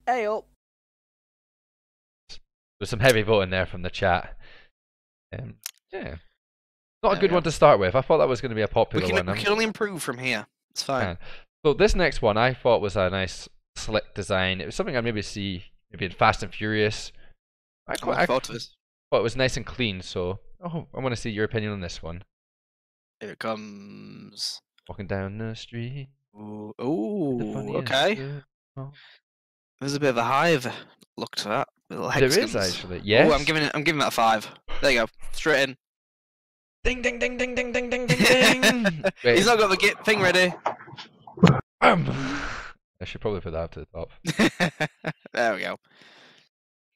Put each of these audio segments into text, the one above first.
Hey up. There's some heavy voting there from the chat. Yeah, not a There we good go. one to start with. I thought that was going to be a We popular can one. we can only improve from here. It's fine. Can. So this next one I thought was a nice slick design. It was something I'd maybe see maybe in Fast and Furious. I I'm looking I forward to this. thought it was nice and clean. So I want to see your opinion on this one. Here it comes. Walking down the street. Ooh, The ooh, funniest. okay. There's a bit of a hive look to that. Little There hexagons. is actually. Oh, Yes. I'm giving that a 5. There you go. Straight in. Ding ding ding ding ding ding ding ding ding. Wait. He's not got the thing ready. I should probably put that up to the top. There we go.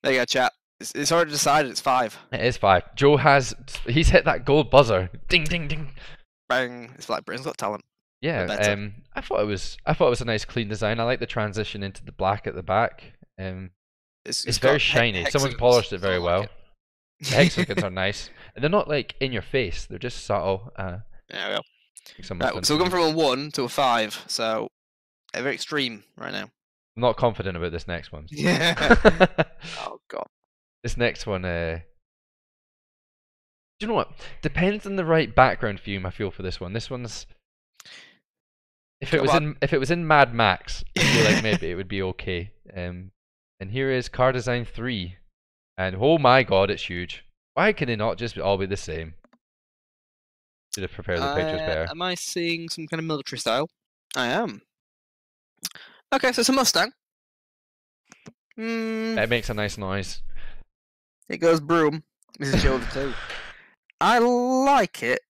There you go, chat. It's already decided. It's 5. It is 5. Joe he's hit that gold buzzer. Ding ding ding. Bang! It's like Britain's Got Talent. Yeah. I thought it was a nice clean design. I like the transition into the black at the back. It's very shiny. Someone's polished it very well. The hexagons are nice, and they're not like in your face. They're just subtle. There we go. Right, so we're going from a 1 to a 5. So very extreme right now. I'm not confident about this next one. Yeah. Oh god. This next one, do you know what? Depends on the right background fume. I feel for this one. This one's if it was in Mad Max, I feel like maybe it would be okay. And here is Car Design 3, and oh my god, it's huge. Why can they not just all be the same? Should have prepared the pictures better. Am I seeing some kind of military style? I am. Okay, so it's a Mustang. It makes a nice noise. It goes broom. This is JoeR247. I like it,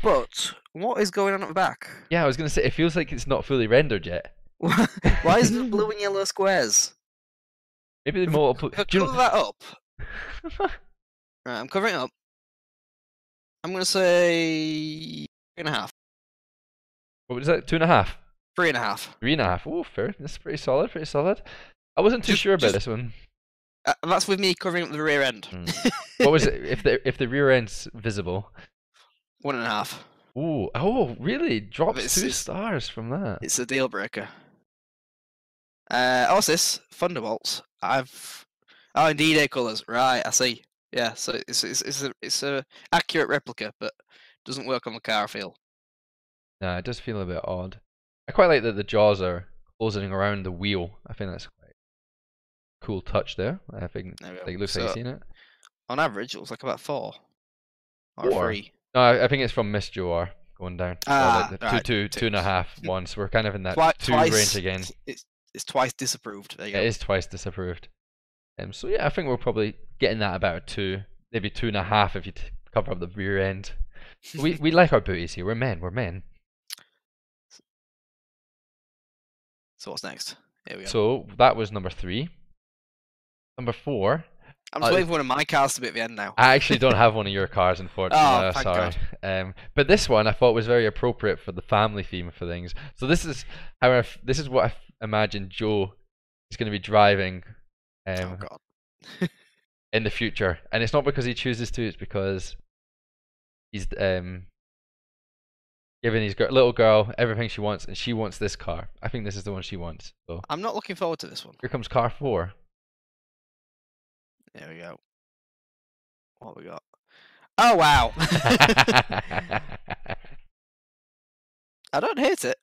but what is going on at the back? Yeah, I was gonna say it feels like it's not fully rendered yet. Why is it blue and yellow squares? Maybe the multiple. Cover that up. Right, I'm covering it up. I'm gonna say 3.5. What was that? 2.5. 3.5. 3.5. Oh, fair. That's pretty solid. Pretty solid. I wasn't too sure about this one. That's with me covering up the rear end. What was it? If the rear end's visible? 1.5. Ooh. Oh, really? Drops 2 stars from that. It's a deal breaker. This Thunderbolts. Oh, indeed, A colours. Right, I see. Yeah, so it's a accurate replica, but doesn't work on the car. I feel. Nah, it does feel a bit odd. I quite like that the jaws are closing around the wheel. I think that's quite a cool touch there. I think it looks like you've seen it. On average, it looks like about 4 or 3. No, I think it's from Miss JoeR going down. Right, 2.5, 1. So we're kind of in that twice, range again. It's twice disapproved. There you go. It is twice disapproved. So yeah, I think we're probably getting that about a 2, maybe 2.5 if you cover up the rear end. we like our booties here. We're men. We're men. So what's next? Here we go. So that was number 3. Number 4. I'm just waiting for one of my cars to be at the end now. I actually don't have one of your cars, unfortunately. Oh, thank sorry. But this one I thought was very appropriate for the family theme for things. So this is what I imagine Joe is going to be driving. Oh god. In the future, and it's not because he chooses to; it's because he's giving his little girl everything she wants, and she wants this car. I think this is the one she wants. So I'm not looking forward to this one. Here comes car 4. There we go. What we got? Oh wow! I don't hate it.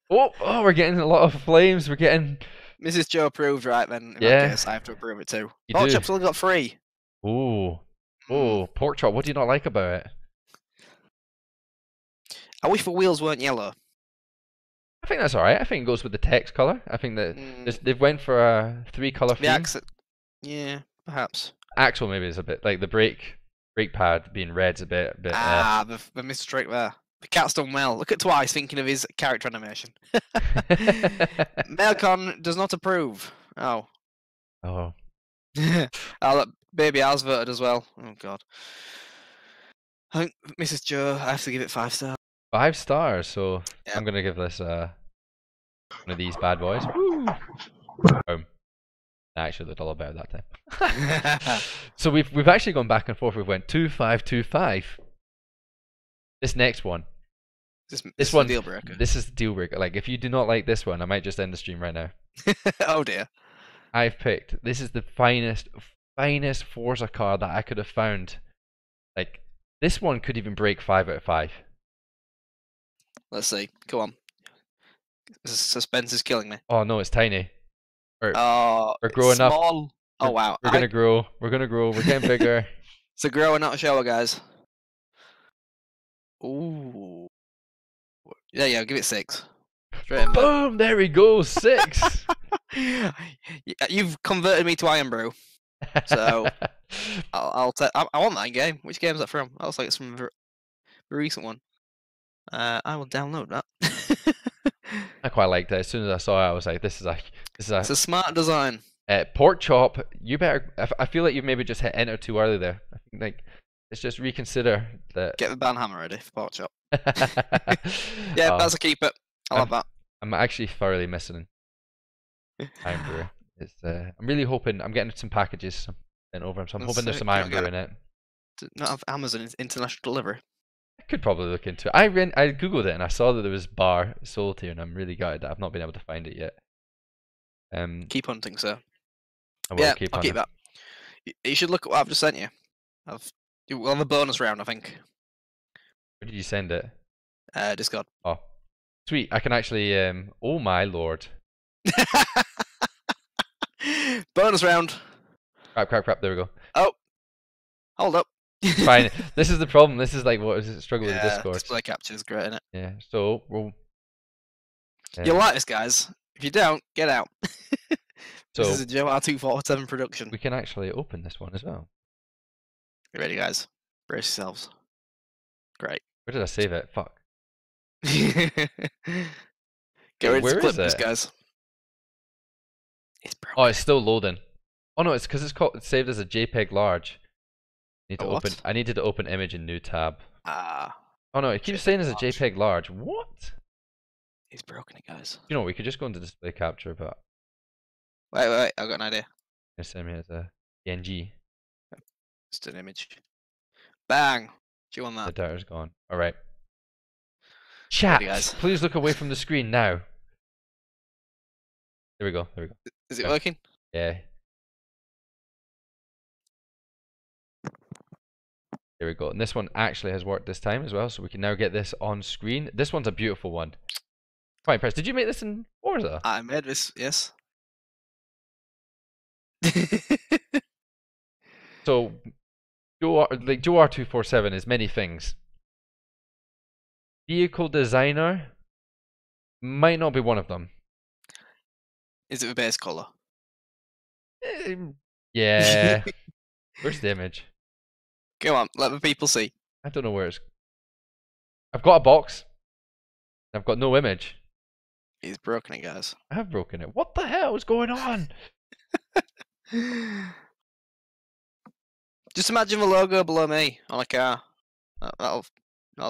Oh, we're getting a lot of flames. We're getting. Mrs. Joe approved, right then? In that case, I have to approve it too. Pork chop's only got 3. Oh, pork chop. What do you not like about it? I wish the wheels weren't yellow. I think that's alright. I think it goes with the text color. I think that they've went for a 3-color theme. Yeah, perhaps. Axle maybe is a bit like the brake pad being red's a bit. The mistake there. The cat's done well. Look at Twice thinking of his character animation. Melcon does not approve. Oh. Oh. Look, Baby Al's voted as well. Oh god. I think Mrs. Joe, I have to give it 5 stars. 5 stars. So yeah. I'm gonna give this one of these bad boys. Woo! I actually looked all about that time. So we've actually gone back and forth. We've went 2-5-2-5. This next one. This one, deal breaker. This is the deal breaker. Like, if you do not like this one, I might just end the stream right now. Oh dear. I've picked. This is the finest Forza car that I could have found. Like, this one could even break 5 out of 5. Let's see. Come on. Suspense is killing me. Oh no, it's tiny. We're growing small. up. Oh wow. We're gonna grow. We're gonna grow. We're getting bigger. It's a grower, not a shower, guys. Ooh. Yeah. Give it 6. Straight in, boom! There we go. 6. You've converted me to Iron Brew. So I'll take. I want that game. Which game is that from? That looks like it's from a recent one. I will download that. I quite liked it. As soon as I saw it, I was like, "This is a." It's a smart design. Pork chop. You better. I feel like you've maybe just hit enter too early there. I think like let's just reconsider that. Get the banhammer ready for pork chop. Yeah, that's a keeper. I love that. I'm actually thoroughly missing Iron Brew. It's I'm really hoping I'm getting some packages sent over, so I'm hoping there's some Iron Brew in it. Not have Amazon international delivery. I could probably look into it. I googled it and I saw that there was bar sold here, and I'm really gutted that I've not been able to find it yet. Keep hunting, sir. I will keep I'll keep that. You should look at what I've just sent you. We'll have a bonus round, I think. Where did you send it? Discord. Oh, sweet! I can actually. Oh my lord! Bonus round. Crap! There we go. Oh, hold up. Fine. This is the problem. This is like what is it? Struggle with the Discord. Display capture is great, isn't it? Yeah. So we'll. You'll like this, guys. If you don't, get out. So this is a JoeR247 production. We can actually open this one as well. You ready, guys? Brace yourselves. Great. Where did I save it? Fuck. Get ready to clip this, guys. It's broken. Oh, it's still loading. Oh no, it's because it's saved as a JPEG large. I needed to open image in new tab. Ah. Oh no, it keeps saying as a JPEG large. What? He's broken it, guys. You know, we could just go into display capture, but. Wait, I've got an idea. Send me as a PNG. Just an image. Bang! Do you want that? The data's gone. Alright. Chat, please look away from the screen now. There we go. Is it working? Yeah. There we go. And this one actually has worked this time as well, so we can now get this on screen. This one's a beautiful one. Quite impressed. Did you make this in Forza? I made this, yes. So, JoeR247 is many things. Vehicle designer might not be one of them. Is it a base color? Yeah. Where's the image? Come on, let the people see. I don't know where it's. I've got a box. I've got no image. He's broken it, guys. I have broken it. What the hell is going on? Just imagine the logo below me on a car. I'll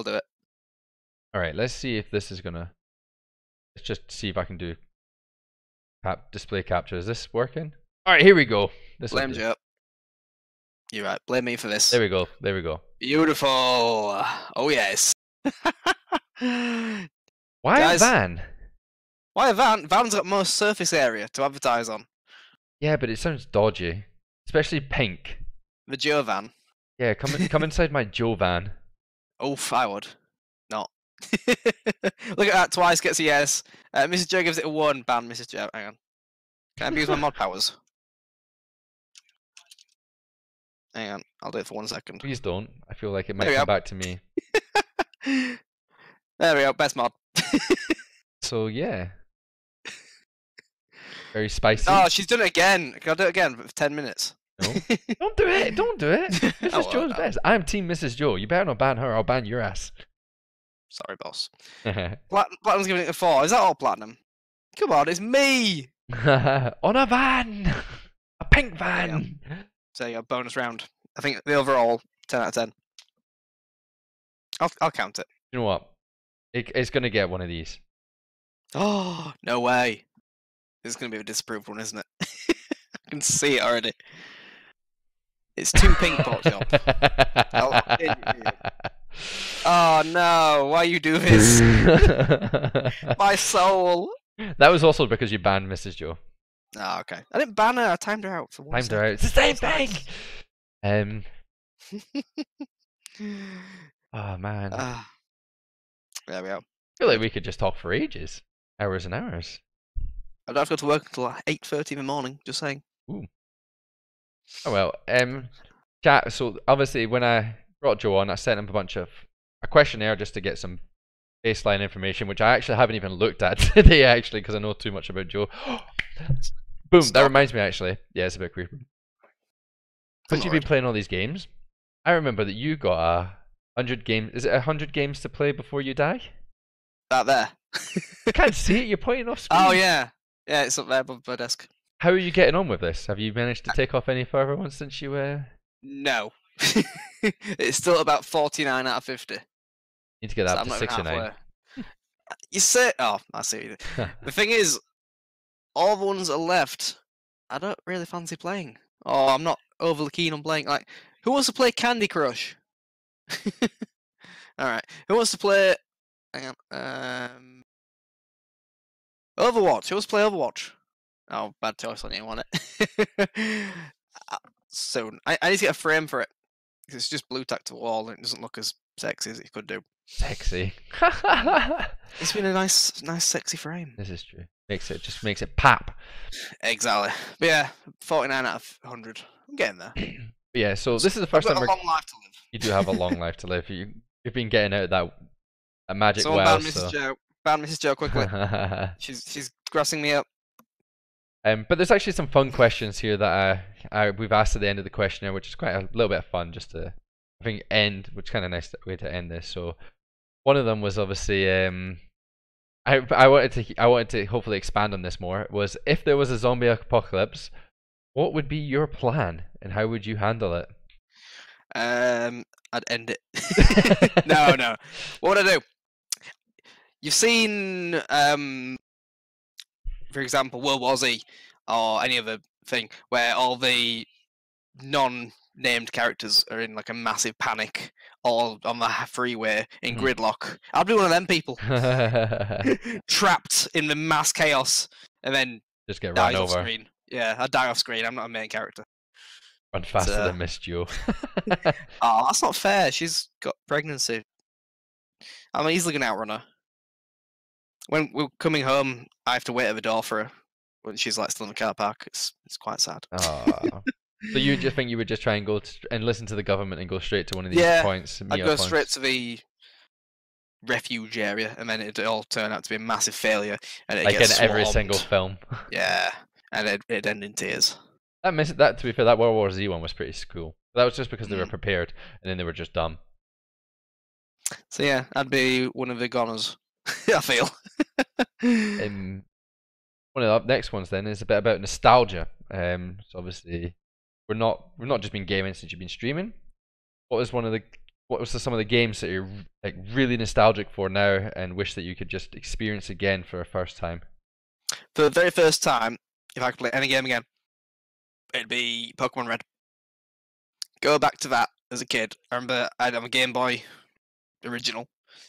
do it. Alright, let's see if this is gonna. Let's just see if I can do display capture. Is this working? Alright, here we go. Blame Joe. You're right. Blame me for this. There we go. Beautiful. Oh yes. Why guys, a van? Why a van? Van's got most surface area to advertise on. Yeah, but it sounds dodgy, especially pink. The Joe van. Yeah, come inside my Joe van. Oof, I would. Not. Look at that, twice gets a yes. Mrs. Joe gives it a 1. Ban, Mrs. Joe. Hang on. Can I abuse my mod powers? Hang on, I'll do it for 1 second. Please don't. I feel like it might come back to me. There we go, best mod. So yeah. Very spicy. Oh, she's done it again. Can I do it again for 10 minutes? No. Don't do it. Don't do it. Mrs. Joe's best. I'm team Mrs. Joe. You better not ban her. I'll ban your ass. Sorry, boss. Platinum's giving it a 4. Is that all platinum? Come on, it's me! On a van! A pink van! So you got bonus round. I think the overall 10 out of 10. I'll count it. You know what? It's gonna get one of these. Oh, no way. This is gonna be a disapproved one, isn't it? I can see it already. It's too pink, pork chop. Oh no! Why you do this? My soul. That was also because you banned Mrs. Joe. Oh, okay. I didn't ban her. I timed her out for 1 Timed second. her out. It's the same thing. Oh man. There we are. I feel like we could just talk for ages, hours and hours. I don't have to go to work until like 8:30 in the morning. Just saying. Ooh. Oh well. Chat. So obviously, when I brought Joe on, I sent him a questionnaire just to get some baseline information, which I actually haven't even looked at today, actually, because I know too much about Joe. Boom. Stop. That reminds me, actually. Yeah, it's a bit creepy. But you've been playing all these games. I remember that you got 100 games. Is it 100 games to play before you die? That there. I can't see it. You're pointing off screen. Oh yeah, yeah. It's up there above my desk. How are you getting on with this? Have you managed to take off any further ones since you No. It's still about 49 out of 50. Need to get that up to 69. You say, oh, I see. The thing is, all the ones that are left, I don't really fancy playing. Oh, I'm not overly keen on playing. Like, who wants to play Candy Crush? All right, who wants to play? Hang on. Overwatch. Who wants to play Overwatch? Oh, bad choice on you, wasn't it? Soon. I need to get a frame for it. It's just blue tack to wall and it doesn't look as sexy as it could do. Sexy. It's been a nice sexy frame. This is true. Just makes it pop. Exactly. But yeah, 49 out of 100. I'm getting there. But yeah, so this is the first time I've got a long life to live. You do have a long life to live. You've been getting out of that magic Someone well. ban Mrs. Joe. Ban Mrs. Joe quickly. she's grassing me up. But there's actually some fun questions here that we've asked at the end of the questionnaire, which is quite a little bit of fun, just to I think which is kind of nice way to end this. So one of them was obviously I wanted to hopefully expand on this more. Was if there was a zombie apocalypse, what would be your plan and how would you handle it? I'd end it. No. What would I do? You've seen for example, World War Z or any other thing where all the non-named characters are in like a massive panic, all on the freeway in gridlock. I'll be one of them people, trapped in the mass chaos, and then just get run over. Screen. Yeah, I die off screen. I'm not a main character. Run faster than Miss Joe. Oh, that's not fair. She's got pregnancy. I'm easily gonna outrun her. When we're coming home, I have to wait at the door for her when she's like still in the car park. It's quite sad. Oh. So you just think you would just try and go and listen to the government and go straight to one of these points? I'd go straight to the refuge area, and then it'd all turn out to be a massive failure, and it like gets in every single film. Yeah, and it'd end in tears. That to be fair, that World War Z one was pretty cool. That was just because they were prepared, and then they were just dumb. So yeah, I'd be one of the goners. I feel. One of the next ones then is a bit about nostalgia. So obviously, we're not just been gaming since you've been streaming. What was some of the games that you're like really nostalgic for now and wish that you could just experience again for a first time? For the very first time, if I could play any game again, it'd be Pokemon Red. Go back to that as a kid. I remember I'd have a Game Boy original.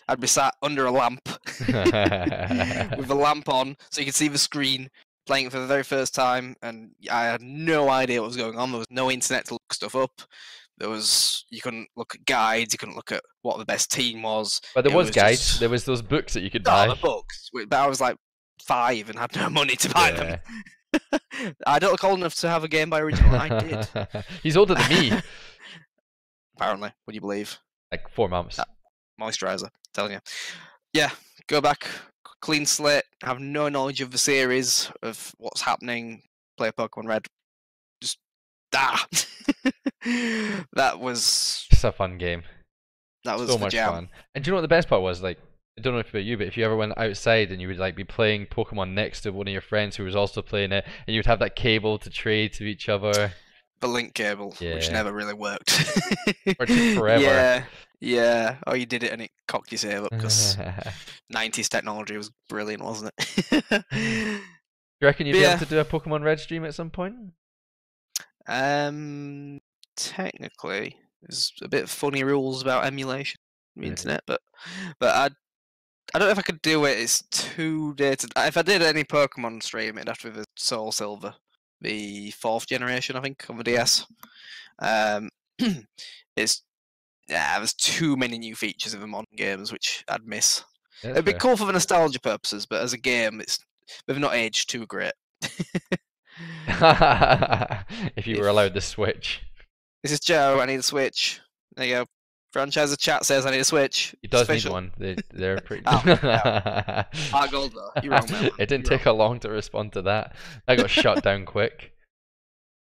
I'd be sat under a lamp with the lamp on so you could see the screen, playing it for the very first time, and I had no idea what was going on. There was no internet to look stuff up. You couldn't look at guides, you couldn't look at what the best team was. But there was guides. There was those books that you could buy. The books. But I was like 5 and had no money to buy them. I don't look old enough to have a Game Boy original. I did. He's older than me. Apparently, would you believe? Like 4 months. Moisturizer, telling you. Yeah, go back, clean slate, have no knowledge of the series, of what's happening, play Pokemon Red. Just, that was... It's a fun game. That was so much fun. And do you know what the best part was? Like, I don't know if about you, but if you ever went outside and you would like be playing Pokemon next to one of your friends who was also playing it, and you would have that cable to trade to each other. The link cable, which never really worked. Or took forever. Yeah. Oh, you did it and it cocked your save up because 90s technology was brilliant, wasn't it? Do you reckon you'd be able to do a Pokemon Red stream at some point? Technically, there's a bit of funny rules about emulation. the internet, but I don't know if I could do it. It's too dated. If I did any Pokemon stream, it'd have to be the Soul Silver, the 4th generation, I think, on the DS. It's there's too many new features in the modern games which I'd miss. Yeah, It'd be fair. cool for the nostalgia purposes, but as a game, they've not aged too great. If you were allowed the Switch. This is Joe. I need a Switch. There you go. Franchise chat says I need a Switch. He does It's need official. one. They're pretty. Heart gold though. You're wrong, man. It didn't take long to respond to that. I got shut down quick.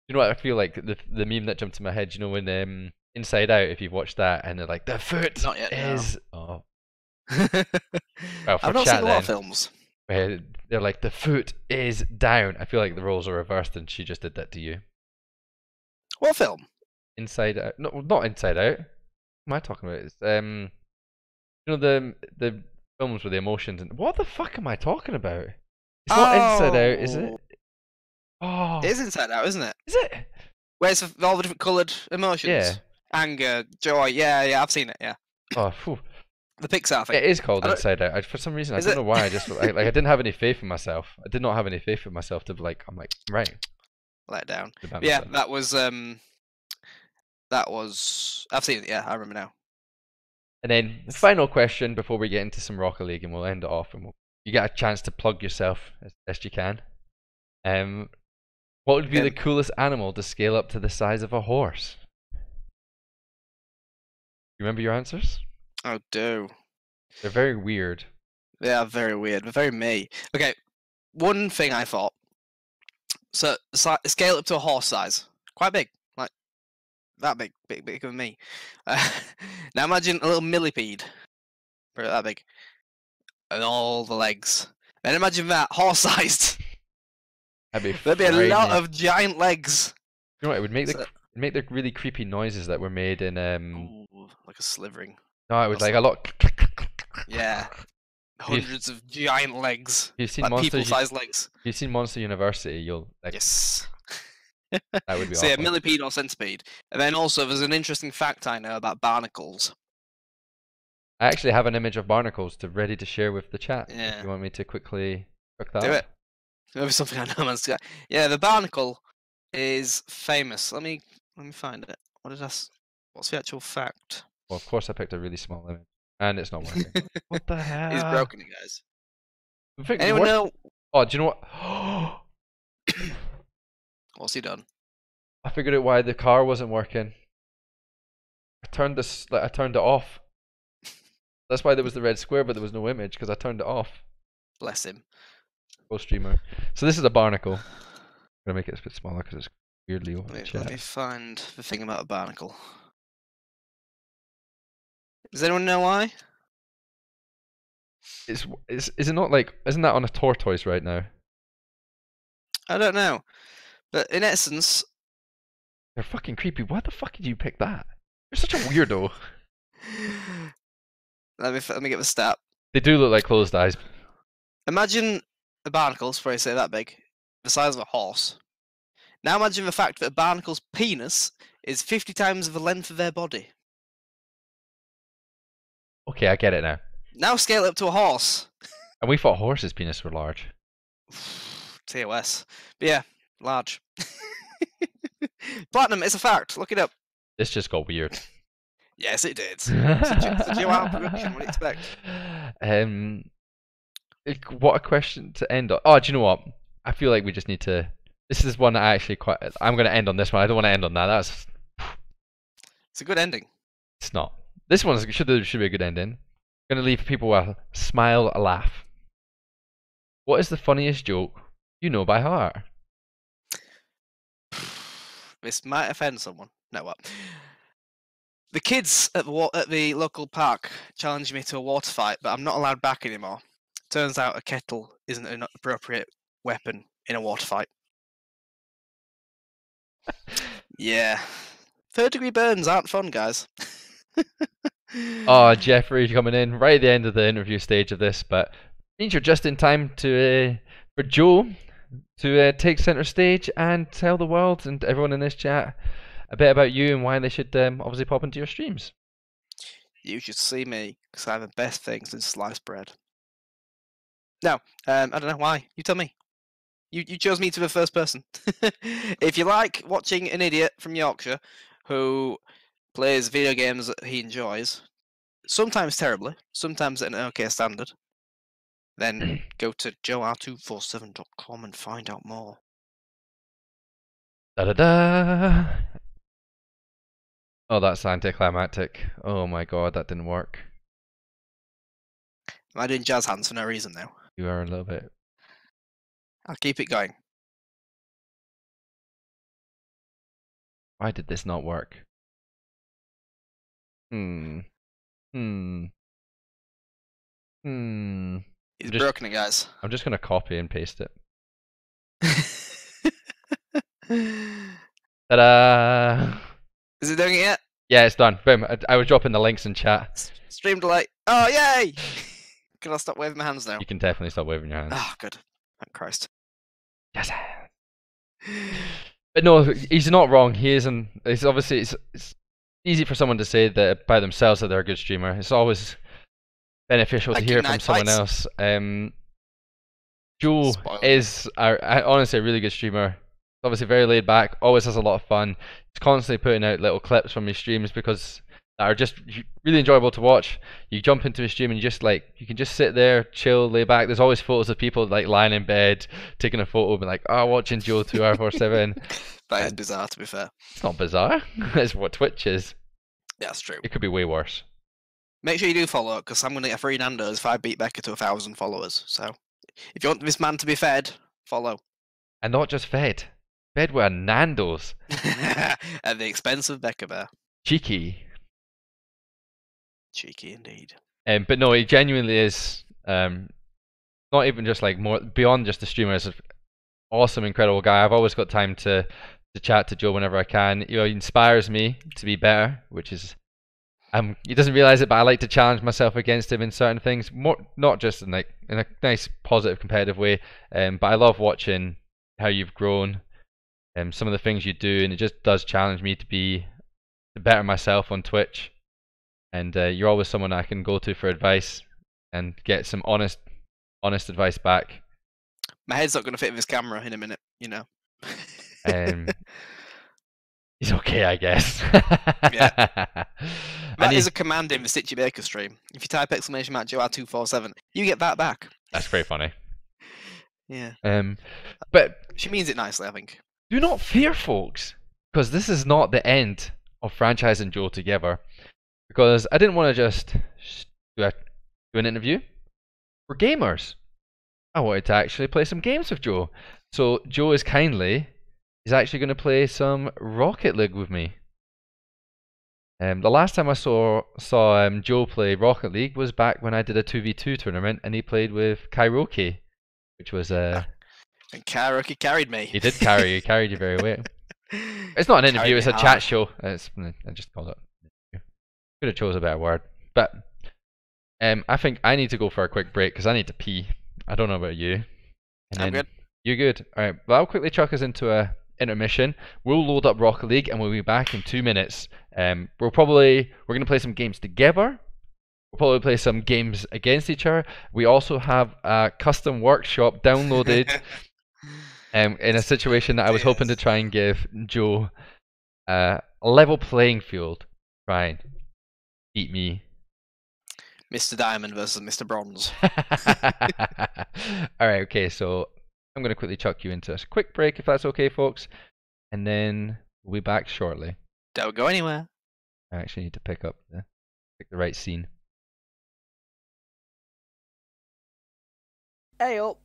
You know what I feel like? The meme that jumped in my head. You know when Inside Out, if you've watched that, and they're like, the foot Not yet, is. No. Oh. Well, for I've not chat seen a lot of films. they're like, the foot is down. I feel like the roles are reversed, and she just did that to you. What film? Inside Out. No, not Inside Out. What am I talking about? It's you know the films with the emotions and what the fuck am I talking about? It's not Inside Out, is it? Oh, It is Inside Out, isn't it? is it? Where it's all the different coloured emotions. Yeah. Anger, joy. Yeah, I've seen it. Yeah. Oh, phew. The Pixar thing. It is called Inside Out. For some reason, I don't know why. I just I didn't have any faith in myself. I did not have any faith in myself to be like, I'm like, right. Let down. About Yeah, myself. that was. I've seen it. Yeah, I remember now. And then the final question before we get into some Rocket League, and we'll end it off, and you get a chance to plug yourself as best you can. What would be the coolest animal to scale up to the size of a horse? You remember your answers? Oh, do. They're very weird. They are very weird. They're very me. Okay, one thing I thought. So scale up to a horse size, quite big, like that big, bigger than me. Now imagine a little millipede, about that big, and all the legs. And imagine that horse-sized. There'd be a lot of giant legs. You know what? It would make the really creepy noises that were made in like a slivering. No, it was like a lot. Yeah. Hundreds of giant legs. You've seen like people-sized legs. You've seen Monster University. You'll like. Yes. That would be so awful. yeah, millipede or centipede. And then also, there's an interesting fact I know about barnacles. I actually have an image of barnacles ready to share with the chat. Yeah. If you want me to quickly cook that Do up? it. Maybe something I know, man. Yeah, the barnacle is famous. Let me find it. What's the actual fact? Well, of course I picked a really small image, and it's not working. What the hell? He's broken it, guys. Anyone Anyone know? Oh, do you know what? What's he done? I figured out why the car wasn't working. I turned it off. That's why there was the red square, but there was no image because I turned it off. Bless him. Pro streamer. So this is a barnacle. I'm gonna make it a bit smaller because it's weirdly over the chat. Let me find the thing about a barnacle. Does anyone know why? Is it not like, isn't that on a tortoise right now? I don't know, but in essence, they're fucking creepy. Why the fuck did you pick that? You're such a weirdo. let me get the stat. They do look like closed eyes. Imagine a barnacle, before I say that big, the size of a horse. Now imagine the fact that a barnacle's penis is 50 times the length of their body. Okay, I get it now. Now scale it up to a horse. And we thought horses' penis were large. TOS. But yeah, large. Platinum, it's a fact. Look it up. This just got weird. Yes, it did. It's a JoeR production. What do you expect? What a question to end on. Oh, do you know what? I feel like we just need to. This is one that I actually quite. I'm going to end on this one. I don't want to end on that. It's a good ending. It's not. This one should be a good ending. I'm going to leave people a smile, a laugh. What is the funniest joke you know by heart? This might offend someone. No, what? The kids at the local park challenged me to a water fight, but I'm not allowed back anymore. Turns out a kettle isn't an appropriate weapon in a water fight. Yeah. 3rd-degree burns aren't fun, guys. Oh, Jeffrey coming in right at the end of the interview stage of this, but means you're just in time to for Joe to take center stage and tell the world and everyone in this chat a bit about you and why they should obviously pop into your streams. You should see me, because I have the best things in sliced bread. No, I don't know why. You tell me. You chose me to be the first person. If you like watching an idiot from Yorkshire who plays video games that he enjoys, sometimes terribly, sometimes at an okay standard, then go to JoeR247.com and find out more. Da da da. Oh, that's anticlimactic. Oh my god, that didn't work. Am I doing jazz hands for no reason now? You are a little bit. I'll keep it going. Why did this not work? Hmm. Hmm. Hmm. He's broken it, guys. I'm just gonna copy and paste it. Ta-da! Is it doing it yet? Yeah, it's done. Boom. I was dropping the links in chat. Stream delay. Oh, yay! Can I stop waving my hands now? You can definitely stop waving your hands. Oh, good. Thank Christ. Yes. But no, he's not wrong. He isn't. It's obviously it's easy for someone to say that by themselves that they're a good streamer. It's always beneficial to hear from someone else. Joe is honestly a really good streamer. Obviously very laid back, always has a lot of fun. He's constantly putting out little clips from his streams because that are just really enjoyable to watch. You jump into his stream and you can just sit there, chill, lay back. There's always photos of people like lying in bed, taking a photo, and like, oh, watching JoeR247. That is bizarre, to be fair. It's not bizarre. It's what Twitch is. Yeah, that's true. It could be way worse. Make sure you do follow, because I'm going to get free Nando's if I beat Becca to 1,000 followers. So, if you want this man to be fed, follow. And not just fed. Fed with a Nando's. At the expense of Becca Bear. Cheeky. Cheeky indeed. But no, he genuinely is. Not even just like more beyond just the streamer. Is an awesome, incredible guy. I've always got time to chat to Joe whenever I can. You know, he inspires me to be better, which is. He doesn't realize it, but I like to challenge myself against him in certain things. More, not just in a nice, positive, competitive way. But I love watching how you've grown, some of the things you do, and it just does challenge me to better myself on Twitch. And you're always someone I can go to for advice and get some honest advice back. My head's not going to fit with this camera in a minute, you know. He's okay, I guess. Yeah. That is a command in the Stitchy Baker stream. If you type !JoeR247, you get that back. That's very funny. Yeah. But she means it nicely, I think. Do not fear, folks, because this is not the end of Franchise and Joe together. Because I didn't want to just do an interview. We're gamers. I wanted to actually play some games with Joe. So Joe is actually going to play some Rocket League with me. The last time I saw Joe play Rocket League was back when I did a 2v2 tournament, and he played with Kairoki, which was And Kairoki carried me. He did carry you. He carried you very well. It's not an interview. It's a chat show. I just called it. Could have chose a better word, but I think I need to go for a quick break because I need to pee. I don't know about you. And I'm good. You're good. All right. Well, I'll quickly chuck us into a intermission. We'll load up Rocket League and we'll be back in 2 minutes. We're gonna play some games together. We'll probably play some games against each other. We also have a custom workshop downloaded. In a situation that I was hoping to try and give Joe a level playing field. Try and beat me. Mr. Diamond versus Mr. Bronze. Alright, okay, so I'm going to quickly chuck you into a quick break if that's okay, folks. And then we'll be back shortly. Don't go anywhere. I actually need to pick the right scene. Hey up.